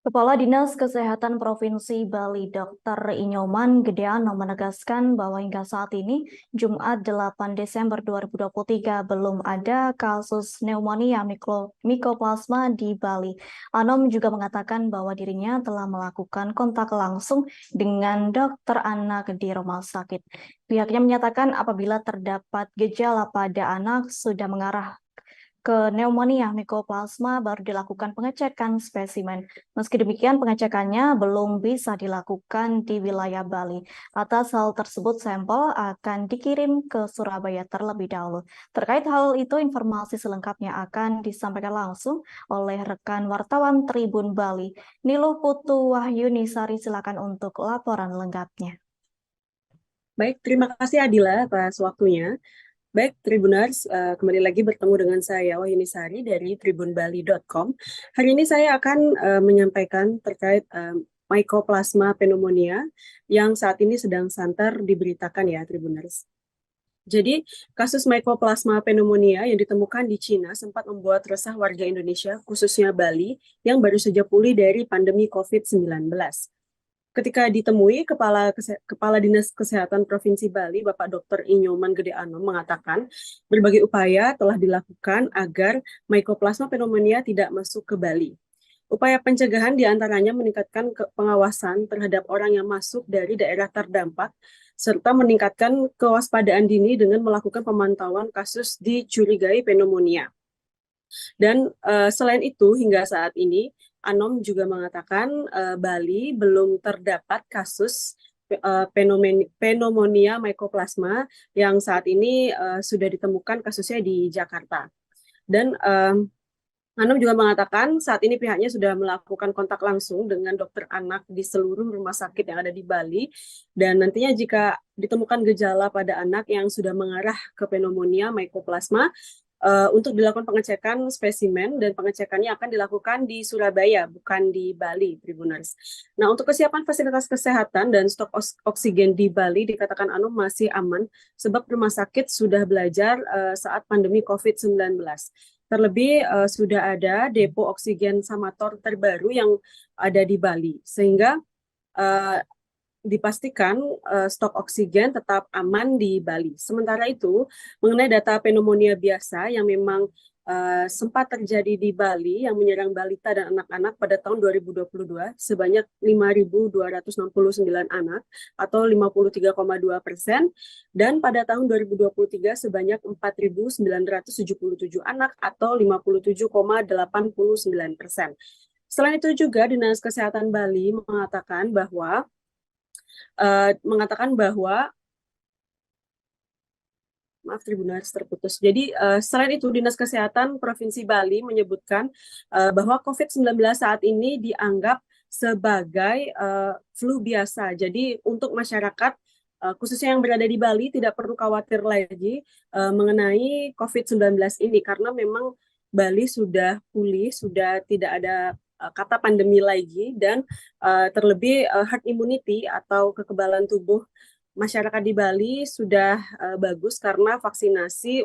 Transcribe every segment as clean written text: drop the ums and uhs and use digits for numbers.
Kepala Dinas Kesehatan Provinsi Bali, Dr. Inyoman Gedeano menegaskan bahwa hingga saat ini, Jumat 8 Desember 2023, belum ada kasus pneumonia Mycoplasma di Bali. Anom juga mengatakan bahwa dirinya telah melakukan kontak langsung dengan dokter anak di rumah sakit. Pihaknya menyatakan apabila terdapat gejala pada anak sudah mengarah ke pneumonia Mycoplasma baru dilakukan pengecekan spesimen. Meski demikian, pengecekannya belum bisa dilakukan di wilayah Bali. Atas hal tersebut, sampel akan dikirim ke Surabaya terlebih dahulu. Terkait hal itu, informasi selengkapnya akan disampaikan langsung oleh rekan wartawan Tribun Bali. Niluh Putu Wahyuni Sari, silakan untuk laporan lengkapnya. Baik, terima kasih Adila atas waktunya. Baik, Tribuners, kembali lagi bertemu dengan saya Wahyuni Sari dari tribunbali.com. Hari ini saya akan menyampaikan terkait Mycoplasma pneumonia yang saat ini sedang santer diberitakan ya, Tribuners. Jadi, kasus Mycoplasma pneumonia yang ditemukan di Cina sempat membuat resah warga Indonesia, khususnya Bali, yang baru saja pulih dari pandemi COVID-19. Ketika ditemui, Kepala Dinas Kesehatan Provinsi Bali, Bapak Dr. Inyoman Gedeano mengatakan berbagai upaya telah dilakukan agar Mycoplasma pneumonia tidak masuk ke Bali. Upaya pencegahan diantaranya meningkatkan pengawasan terhadap orang yang masuk dari daerah terdampak, serta meningkatkan kewaspadaan dini dengan melakukan pemantauan kasus dicurigai pneumonia. Dan selain itu, hingga saat ini, Anom juga mengatakan Bali belum terdapat kasus pneumonia Mycoplasma yang saat ini sudah ditemukan kasusnya di Jakarta. Dan Anom juga mengatakan saat ini pihaknya sudah melakukan kontak langsung dengan dokter anak di seluruh rumah sakit yang ada di Bali. Dan nantinya jika ditemukan gejala pada anak yang sudah mengarah ke pneumonia Mycoplasma, untuk dilakukan pengecekan spesimen dan pengecekannya akan dilakukan di Surabaya, bukan di Bali, Tribuners. Nah, untuk kesiapan fasilitas kesehatan dan stok oksigen di Bali dikatakan Anom masih aman sebab rumah sakit sudah belajar saat pandemi COVID-19. Terlebih sudah ada depo oksigen Samator terbaru yang ada di Bali, sehingga dipastikan stok oksigen tetap aman di Bali. Sementara itu, mengenai data pneumonia biasa yang memang sempat terjadi di Bali yang menyerang balita dan anak-anak pada tahun 2022 sebanyak 5.269 anak atau 53,2%, dan pada tahun 2023 sebanyak 4.977 anak atau 57,89%. Selain itu juga Dinas Kesehatan Bali mengatakan bahwa maaf Tribuners terputus. Jadi selain itu Dinas Kesehatan Provinsi Bali menyebutkan bahwa COVID-19 saat ini dianggap sebagai flu biasa. Jadi untuk masyarakat khususnya yang berada di Bali tidak perlu khawatir lagi mengenai COVID-19 ini karena memang Bali sudah pulih, sudah tidak ada kata pandemi lagi, dan terlebih herd immunity atau kekebalan tubuh masyarakat di Bali sudah bagus karena vaksinasi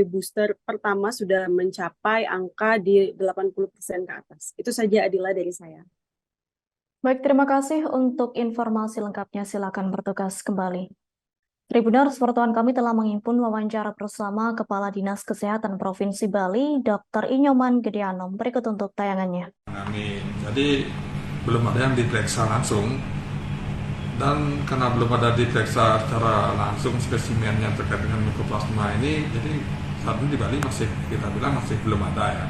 booster pertama sudah mencapai angka di 80% ke atas. Itu saja Adila dari saya. Baik, terima kasih untuk informasi lengkapnya. Silakan bertugas kembali. Tribuners, wartawan kami telah menghimpun wawancara bersama Kepala Dinas Kesehatan Provinsi Bali, Dr. Inyoman Gedeano. Berikut untuk tayangannya. Jadi belum ada yang diperiksa langsung, dan karena belum ada diperiksa secara langsung spesimennya terkait dengan Mycoplasma ini, jadi saat ini di Bali masih kita bilang masih belum ada ya.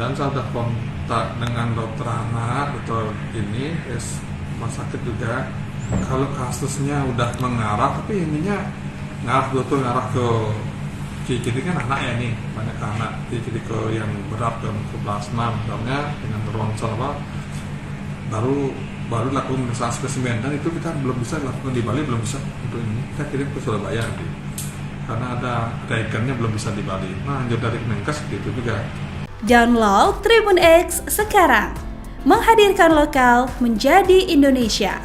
Dan saya sudah kontak dengan dokter anak, dokter ini, rumah sakit juga. Kalau kasusnya udah mengarah, tapi ininya ngarah ke ciri-ciri kan anak ya nih, banyak anak ciri-ciri ke yang berat ke Mycoplasma, misalnya dengan ronsen baru lakukan pemeriksaan spesimen, dan itu kita belum bisa lakukan di Bali, belum bisa untuk ini, kita kirim ke Surabaya nanti karena ada reagennya belum bisa di Bali. Nah, lanjut dari Kemenkes gitu juga. Download Tribun X sekarang, menghadirkan lokal menjadi Indonesia.